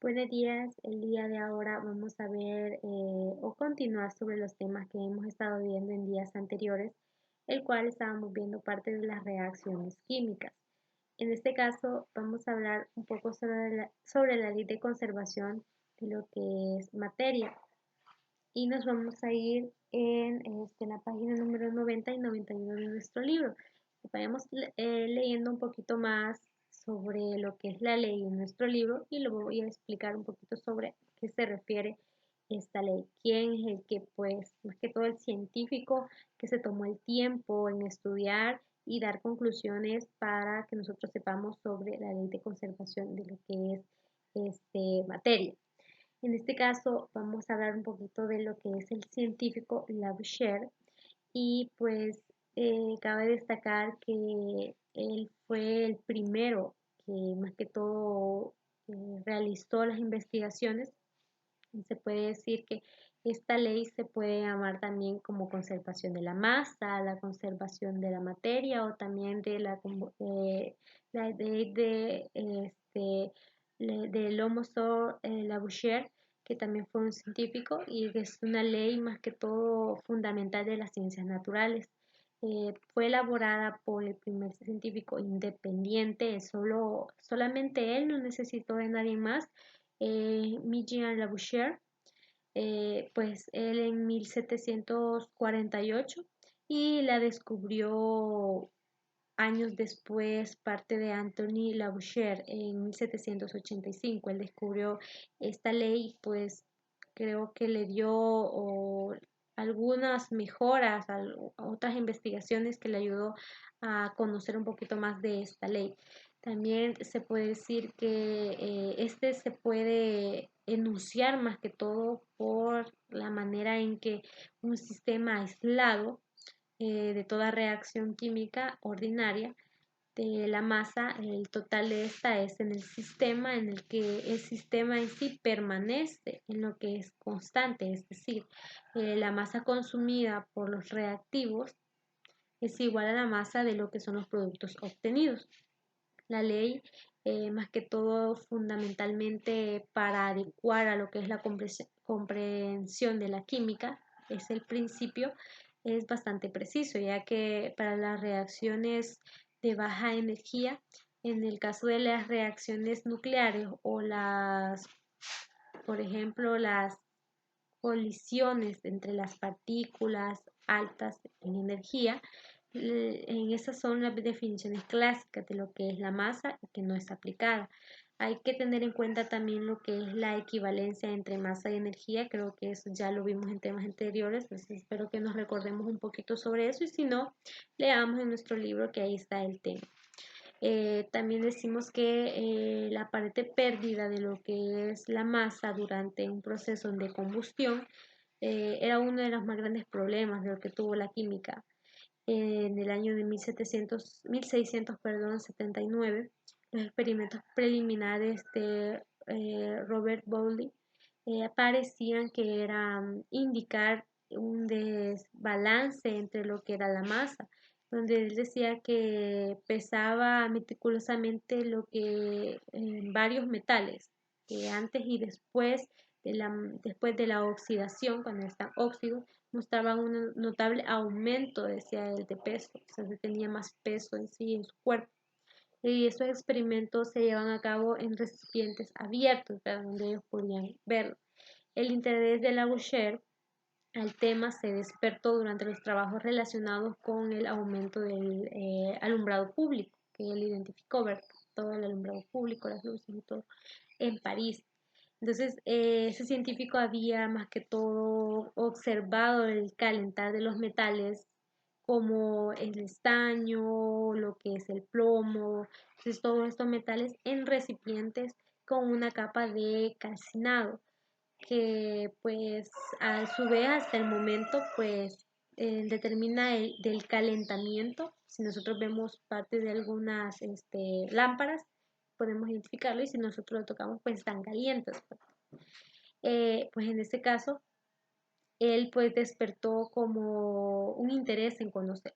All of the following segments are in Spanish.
Buenos días, el día de ahora vamos a ver o continuar sobre los temas que hemos estado viendo en días anteriores, el cual estábamos viendo parte de las reacciones químicas. En este caso vamos a hablar un poco sobre la ley de conservación de lo que es materia y nos vamos a ir en la página número 90 y 91 de nuestro libro. Vayamos leyendo un poquito más sobre lo que es la ley en nuestro libro y luego voy a explicar un poquito sobre qué se refiere esta ley. ¿Quién es el que, pues, más que todo el científico que se tomó el tiempo en estudiar y dar conclusiones para que nosotros sepamos sobre la ley de conservación de lo que es materia? En este caso vamos a hablar un poquito de lo que es el científico Lavoisier y pues cabe destacar que él fue el primero que más que todo realizó las investigaciones. Y se puede decir que esta ley se puede llamar también como conservación de la masa, la conservación de la materia o también de la ley de Lomonosov Lavoisier, que también fue un científico y es una ley más que todo fundamental de las ciencias naturales. Fue elaborada por el primer científico independiente, solamente él, no necesitó de nadie más, Jean Lavoisier, pues él en 1748 y la descubrió años después parte de Anthony Lavoisier en 1785. Él descubrió esta ley, pues creo que le dio algunas mejoras a otras investigaciones que le ayudó a conocer un poquito más de esta ley. También se puede decir que este se puede enunciar más que todo por la manera en que un sistema aislado de toda reacción química ordinaria de la masa, el total de esta es en el sistema en el que el sistema en sí permanece en lo que es constante, es decir, la masa consumida por los reactivos es igual a la masa de lo que son los productos obtenidos. La ley, más que todo fundamentalmente para adecuar a lo que es la comprensión de la química, es el principio, es bastante preciso, ya que para las reacciones de baja energía, en el caso de las reacciones nucleares o por ejemplo, las colisiones entre las partículas altas en energía, en esas son las definiciones clásicas de lo que es la masa y que no es aplicada. Hay que tener en cuenta también lo que es la equivalencia entre masa y energía. Creo que eso ya lo vimos en temas anteriores, entonces espero que nos recordemos un poquito sobre eso y si no, leamos en nuestro libro que ahí está el tema. También decimos que la aparente pérdida de lo que es la masa durante un proceso de combustión era uno de los más grandes problemas de lo que tuvo la química. En el año de 1679, los experimentos preliminares de Robert Bowley parecían que eran indicar un desbalance entre lo que era la masa, donde él decía que pesaba meticulosamente lo que varios metales, que antes y después de la oxidación, cuando están óxidos, mostraban un notable aumento, decía él, de peso, o sea, tenía más peso en sí, en su cuerpo. Y estos experimentos se llevan a cabo en recipientes abiertos, ¿verdad? Donde ellos podían verlo. El interés de Lavoisier al tema se despertó durante los trabajos relacionados con el aumento del alumbrado público, que él identificó, ¿verdad? Todo el alumbrado público, las luces y todo, en París. Entonces, ese científico había más que todo observado el calentar de los metales como el estaño, lo que es el plomo, entonces todos estos metales en recipientes con una capa de calcinado que pues a su vez hasta el momento pues determina del calentamiento. Si nosotros vemos parte de algunas lámparas, podemos identificarlo y si nosotros lo tocamos pues están calientes. Pues en este caso, él pues despertó como un interés en conocer,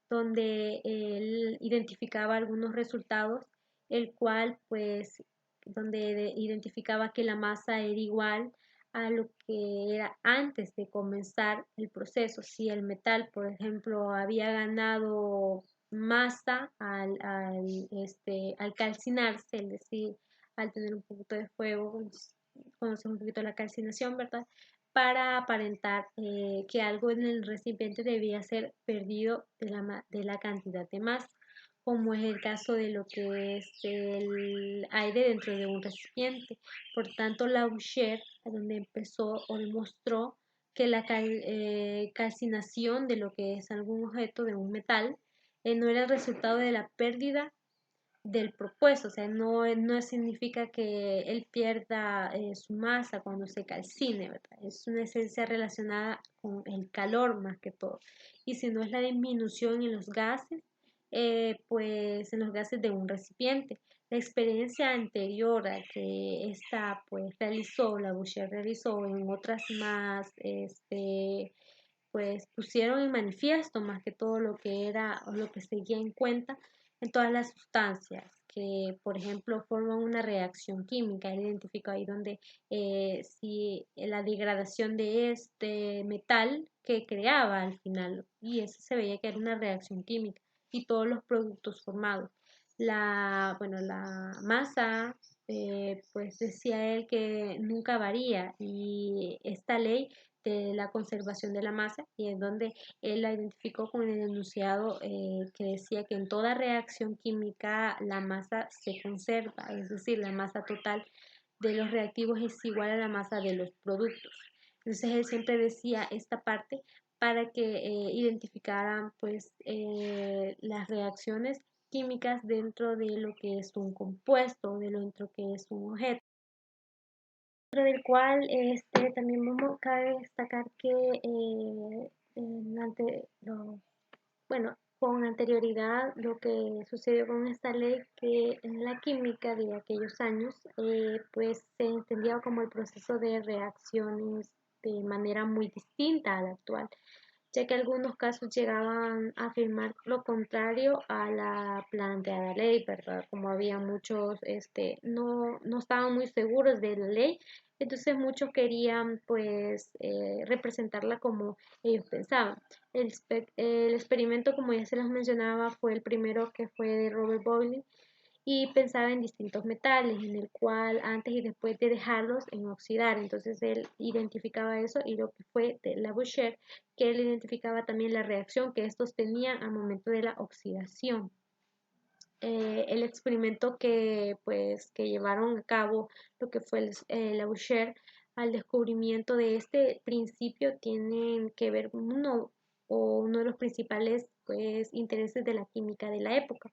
donde él identificaba algunos resultados, el cual pues donde identificaba que la masa era igual a lo que era antes de comenzar el proceso. Si el metal, por ejemplo, había ganado masa al calcinarse, es decir, al tener un poquito de fuego, conocemos un poquito la calcinación, ¿verdad? Para aparentar que algo en el recipiente debía ser perdido de la cantidad de masa, como es el caso de lo que es el aire dentro de un recipiente. Por tanto, Lavoisier, donde empezó o demostró que la calcinación de lo que es algún objeto de un metal no era el resultado de la pérdida del propuesto, o sea, no significa que él pierda su masa cuando se calcine, ¿verdad? Es una esencia relacionada con el calor más que todo. Y si no es la disminución en los gases, pues en los gases de un recipiente. La experiencia anterior a que esta pues Lavoisier realizó en otras más, pues pusieron en manifiesto más que todo lo que era o lo que se seguía en cuenta en todas las sustancias que, por ejemplo, forman una reacción química. Él identificó ahí donde si la degradación de este metal que creaba al final, y eso se veía que era una reacción química y todos los productos formados. La masa, pues decía él que nunca varía y esta ley de la conservación de la masa y en donde él la identificó con el enunciado que decía que en toda reacción química la masa se conserva, es decir, la masa total de los reactivos es igual a la masa de los productos. Entonces él siempre decía esta parte para que identificaran pues las reacciones químicas dentro de lo que es un compuesto, de lo dentro que es un objeto. Dentro del cual también cabe destacar que bueno, con anterioridad lo que sucedió con esta ley que en la química de aquellos años pues se entendía como el proceso de reacciones de manera muy distinta a la actual, ya que algunos casos llegaban a afirmar lo contrario a la planteada ley, ¿verdad? Como había muchos, no estaban muy seguros de la ley, entonces muchos querían pues representarla como ellos pensaban. El experimento, como ya se les mencionaba, fue el primero que fue de Robert Boyle y pensaba en distintos metales, en el cual antes y después de dejarlos en oxidar. Entonces él identificaba eso y lo que fue de Lavoisier, que él identificaba también la reacción que estos tenían al momento de la oxidación. El experimento que llevaron a cabo lo que fue Lavoisier al descubrimiento de este principio tienen que ver uno de los principales pues, intereses de la química de la época,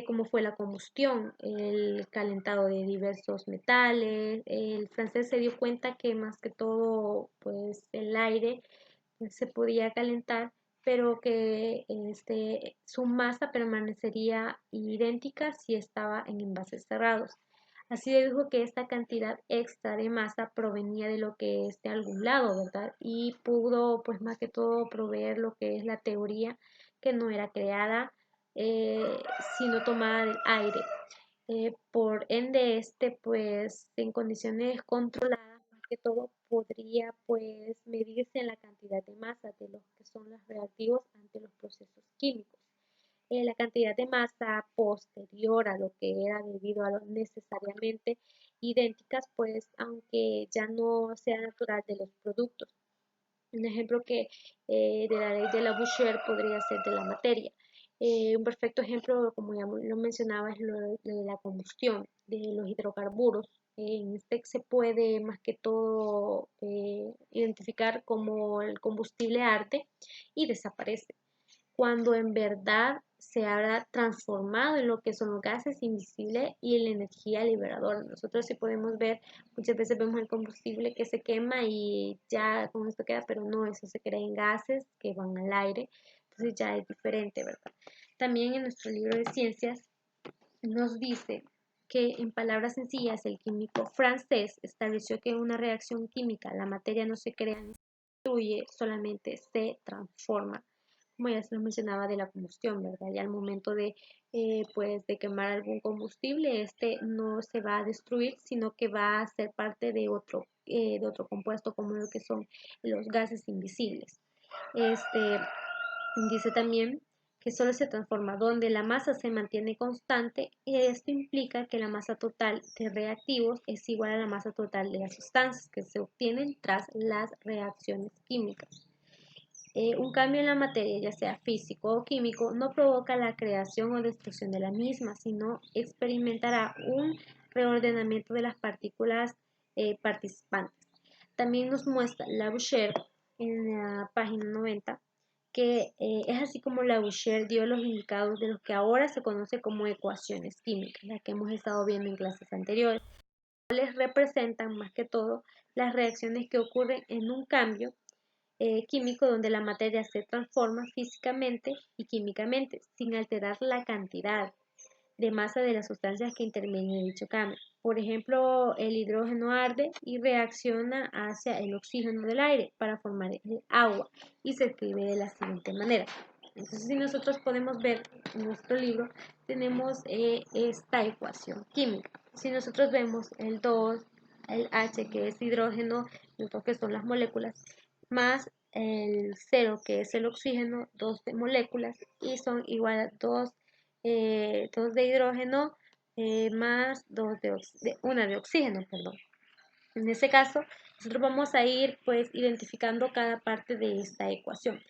como fue la combustión, el calentado de diversos metales. El francés se dio cuenta que más que todo pues el aire pues, se podía calentar, pero que su masa permanecería idéntica si estaba en envases cerrados. Así dedujo que esta cantidad extra de masa provenía de lo que es de algún lado, ¿verdad? Y pudo, pues más que todo, proveer lo que es la teoría que no era creada, eh, sino tomada del aire. Por ende, pues, en condiciones controladas, más que todo, podría, pues, medirse en la cantidad de masa de los que son los reactivos ante los procesos químicos. La cantidad de masa posterior a lo que era debido a lo necesariamente idénticas, pues, aunque ya no sea natural de los productos. Un ejemplo de la ley de Lavoisier podría ser de la materia. Un perfecto ejemplo, como ya lo mencionaba, es lo de la combustión de los hidrocarburos. En este se puede más que todo identificar como el combustible arde y desaparece, cuando en verdad se habrá transformado en lo que son los gases invisibles y la energía liberadora. Nosotros sí podemos ver, muchas veces vemos el combustible que se quema y ya con esto queda, pero no, eso se crea en gases que van al aire, entonces ya es diferente, ¿verdad? También en nuestro libro de ciencias nos dice que en palabras sencillas el químico francés estableció que en una reacción química la materia no se crea ni se destruye, solamente se transforma. como ya se lo mencionaba, de la combustión, ¿verdad? Y al momento de, pues, de quemar algún combustible, este no se va a destruir, sino que va a ser parte de otro compuesto, como lo que son los gases invisibles. Este, Dice también que solo se transforma donde la masa se mantiene constante, y esto implica que la masa total de reactivos es igual a la masa total de las sustancias que se obtienen tras las reacciones químicas. Un cambio en la materia, ya sea físico o químico, no provoca la creación o destrucción de la misma, sino experimentará un reordenamiento de las partículas participantes. También nos muestra Labouchere en la página 90 que es así como Labouchere dio los indicados de lo que ahora se conoce como ecuaciones químicas, las que hemos estado viendo en clases anteriores, cuales representan más que todo las reacciones que ocurren en un cambio químico donde la materia se transforma físicamente y químicamente sin alterar la cantidad de masa de las sustancias que intervienen en dicho cambio. Por ejemplo, el hidrógeno arde y reacciona hacia el oxígeno del aire para formar el agua y se escribe de la siguiente manera. Entonces, si nosotros podemos ver en nuestro libro, tenemos esta ecuación química. Si nosotros vemos el 2, el H que es hidrógeno, el 2 que son las moléculas, más el 0 que es el oxígeno, 2 de moléculas y son igual a 2 de hidrógeno más 1 de oxígeno, perdón. En este caso, nosotros vamos a ir pues identificando cada parte de esta ecuación.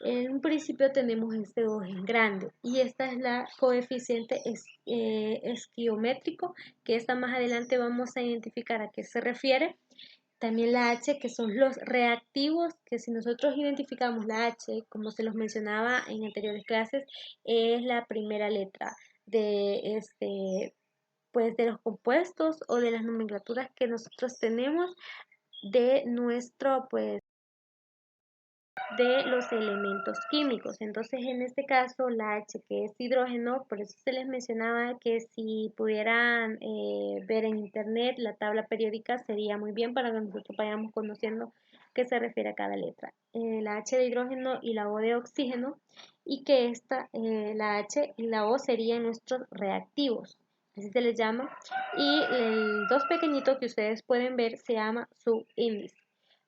En un principio tenemos este 2 en grande y esta es la coeficiente esquiométrico, que esta más adelante vamos a identificar a qué se refiere. También la H, que son los reactivos, que si nosotros identificamos la H, como se los mencionaba en anteriores clases, es la primera letra de pues de los compuestos o de las nomenclaturas que nosotros tenemos de nuestro, pues, de los elementos químicos. Entonces, en este caso, la H, que es hidrógeno, por eso se les mencionaba que si pudieran ver en internet la tabla periódica sería muy bien para que nosotros vayamos conociendo qué se refiere a cada letra. La H de hidrógeno y la O de oxígeno, y que la H y la O serían nuestros reactivos, así se les llama, y el 2 pequeñito que ustedes pueden ver se llama subíndice.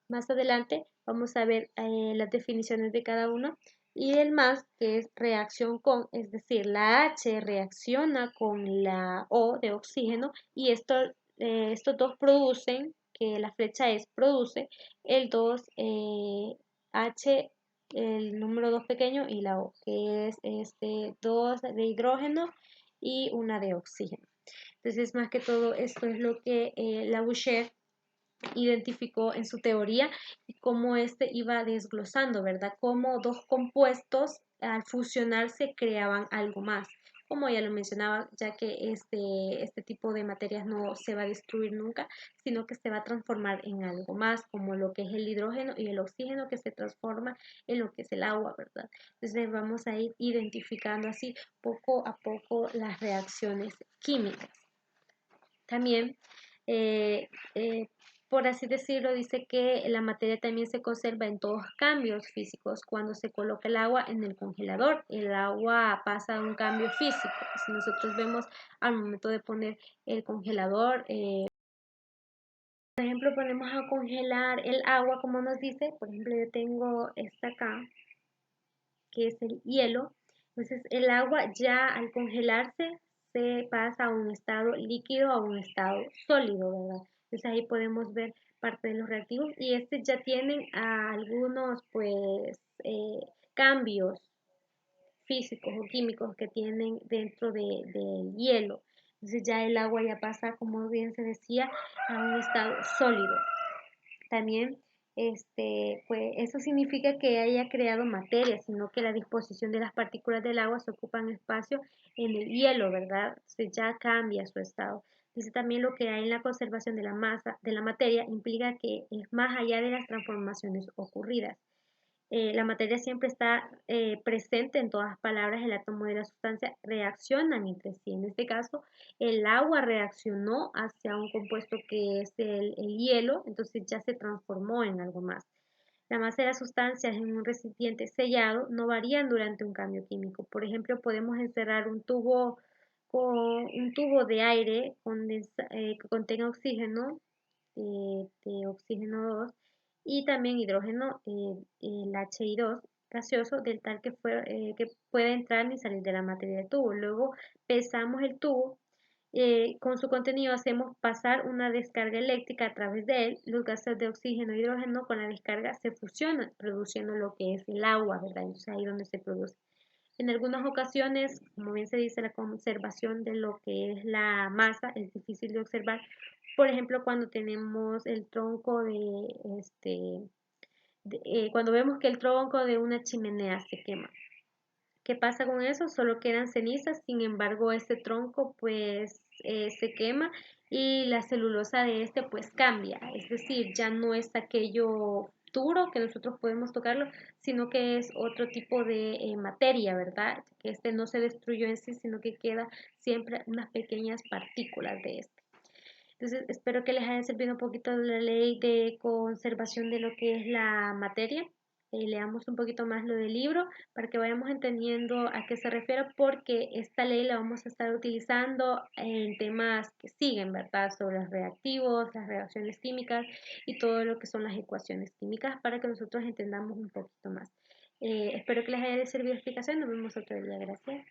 Más adelante vamos a ver las definiciones de cada uno y el más, que es reacción con, es decir, la H reacciona con la O de oxígeno y estos dos producen, que la flecha es produce, el 2 H, el número 2 pequeño y la O, que es 2 de hidrógeno y una de oxígeno. Entonces, más que todo, esto es lo que Labouchere identificó en su teoría y cómo este iba desglosando, ¿verdad? Cómo dos compuestos al fusionarse creaban algo más. Como ya lo mencionaba, ya que este tipo de materias no se va a destruir nunca, sino que se va a transformar en algo más, como lo que es el hidrógeno y el oxígeno que se transforma en lo que es el agua, ¿verdad? Entonces vamos a ir identificando así poco a poco las reacciones químicas. También eh, eh, por así decirlo, dice que la materia también se conserva en todos cambios físicos. Cuando se coloca el agua en el congelador, el agua pasa a un cambio físico. Si nosotros vemos al momento de poner el congelador, por ejemplo, ponemos a congelar el agua, como nos dice, por ejemplo, yo tengo esta acá, que es el hielo. Entonces, el agua ya al congelarse se pasa a un estado líquido a un estado sólido, ¿verdad? Entonces ahí podemos ver parte de los reactivos y ya tienen algunos pues cambios físicos o químicos que tienen dentro del hielo. Entonces ya el agua ya pasa, como bien se decía, a un estado sólido. También, pues eso significa que haya creado materia, sino que la disposición de las partículas del agua se ocupan espacio en el hielo, ¿verdad? Entonces ya cambia su estado. Dice también lo que hay en la conservación de la masa, de la materia, implica que es más allá de las transformaciones ocurridas. La materia siempre está presente en todas las palabras, el átomo de la sustancia reaccionan entre sí. En este caso, el agua reaccionó hacia un compuesto que es el hielo, entonces ya se transformó en algo más. La masa de las sustancias en un recipiente sellado no varían durante un cambio químico. Por ejemplo, podemos encerrar un tubo de aire que contenga oxígeno, de oxígeno 2 y también hidrógeno, el HI2 gaseoso, del tal que puede entrar ni salir de la materia del tubo. Luego pesamos el tubo, con su contenido hacemos pasar una descarga eléctrica a través de él. Los gases de oxígeno e hidrógeno con la descarga se fusionan, produciendo lo que es el agua, ¿verdad? Entonces ahí es donde se produce. En algunas ocasiones, como bien se dice, la conservación de lo que es la masa es difícil de observar. Por ejemplo, cuando tenemos el tronco cuando vemos que el tronco de una chimenea se quema. ¿Qué pasa con eso? Solo quedan cenizas, sin embargo, este tronco pues se quema y la celulosa de este pues cambia, es decir, ya no es aquello duro que nosotros podemos tocarlo, sino que es otro tipo de materia, ¿verdad? Que este no se destruyó en sí, sino que queda siempre unas pequeñas partículas de este. Entonces, espero que les haya servido un poquito la ley de conservación de lo que es la materia. Leamos un poquito más lo del libro para que vayamos entendiendo a qué se refiere, porque esta ley la vamos a estar utilizando en temas que siguen, ¿verdad? Sobre los reactivos, las reacciones químicas y todo lo que son las ecuaciones químicas para que nosotros entendamos un poquito más. Espero que les haya servido la explicación. Nos vemos otro día. Gracias.